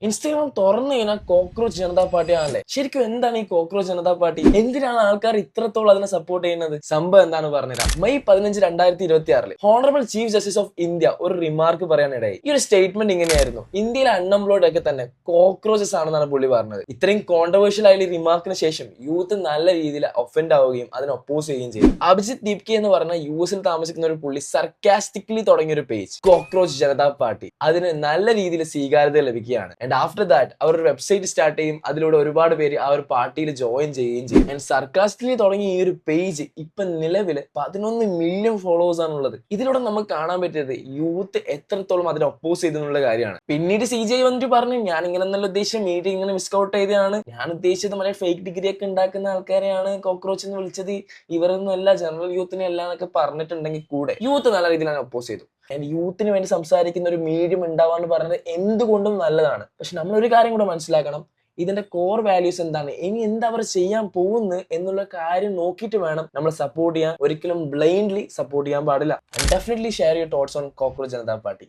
Instagram തുറന്നു കഴിഞ്ഞാൽ cockroach Janata party ആണല്ലേ. ശരിക്കും എന്താണ് ഈ കോക്രോച്ച് ജനതാ പാർട്ടി? എന്തിനാണ് ആൾക്കാർ ഇത്രത്തോളം അതിനെ സപ്പോർട്ട് ചെയ്യുന്നത്? സംഭവം എന്താണ് പറഞ്ഞുതരാം. May 15, 2026 honourable chief justice of India ഒരു റിമാർക്ക് പറയാനിടയായി. ഈ ഒരു സ്റ്റേറ്റ്മെന്റ് ഇങ്ങനെയായിരുന്നു: ഇന്ത്യയിലെ അൺഎംപ്ലോയ്ഡ് ഒക്കെ തന്നെ കോക്രോച്ചസ് ആണെന്നാണ് പുള്ളി പറഞ്ഞത്. ഇത്രയും കോൺട്രവേഴ്ഷ്യൽ ആയ റിമാർക്കിന് ശേഷം യൂത്ത് നല്ല രീതിയിൽ ഒഫൻഡ് ആവുകയും അതിനെ ഒപ്പോസ് ചെയ്യുകയും ചെയ്തു. അഭിജിത്ത് ദീപ്കെ എന്ന് പറഞ്ഞ യുഎസിൽ താമസിക്കുന്ന ഒരു പുള്ളി സർക്കാസ്റ്റിക്കലി തുടങ്ങിയ ഒരു പേജ് കോക്രോച്ച് ജനതാ പാർട്ടി അതിന് നല്ല രീതിയിൽ സ്വീകാര്യത ലഭിക്കുകയാണ്. ആൻഡ് ആഫ്റ്റർ ദാറ്റ് അവർ ഒരു വെബ്സൈറ്റ് സ്റ്റാർട്ട് ചെയ്യും. അതിലൂടെ ഒരുപാട് പേര് ആ ഒരു പാർട്ടിയിൽ ജോയിൻ ചെയ്യുകയും ചെയ്യും. ആൻഡ് സർക്കാസ്റ്റിക്കലി തുടങ്ങിയ ഈ ഒരു പേജ് ഇപ്പൊ നിലവിൽ 11 മില്യൺ ഫോളോവേഴ്സ് ആണുള്ളത്. ഇതിലൂടെ നമുക്ക് കാണാൻ പറ്റിയത് യൂത്ത് എത്രത്തോളം അതിനെ ഒപ്പോസ് ചെയ്തെന്നുള്ള കാര്യമാണ്. പിന്നീട് CJ വന്നിട്ട് പറഞ്ഞു, ഞാൻ ഇങ്ങനെ നല്ല ഉദ്ദേശിച്ച മീറ്റിംഗ് ഇങ്ങനെ മിസ്കൗട്ട് ചെയ്തതാണ്, ഞാൻ ഉദ്ദേശിച്ചത് മറ്റേ ഫേക്ക് ഡിഗ്രി ഒക്കെ ഉണ്ടാക്കുന്ന ആൾക്കാരെയാണ് കോക്രോച്ച് എന്ന് വിളിച്ചത്, ഇവരൊന്നും അല്ല, ജനറൽ യൂത്തിനെ അല്ല എന്നൊക്കെ പറഞ്ഞിട്ടുണ്ടെങ്കിൽ കൂടെ യൂത്ത് നല്ല രീതിയിലാണ് ഒപ്പോസ് ചെയ്തു. ആൻഡ് യൂത്തിന് വേണ്ടി സംസാരിക്കുന്ന ഒരു മീഡിയം ഉണ്ടാവാന്ന് പറയുന്നത് എന്തുകൊണ്ടും നല്ലതാണ്. പക്ഷെ നമ്മൾ ഒരു കാര്യം കൂടെ മനസ്സിലാക്കണം, ഇതിന്റെ കോർ വാല്യൂസ് എന്താണ്, ഇനി എന്താ അവർ ചെയ്യാൻ പോകുന്നത് എന്നുള്ള കാര്യം നോക്കിയിട്ട് വേണം നമ്മൾ സപ്പോർട്ട് ചെയ്യാൻ. ഒരിക്കലും ബ്ലൈൻഡ്ലി സപ്പോർട്ട് ചെയ്യാൻ പാടില്ല. Definitely share your thoughts on cockroach Janata party.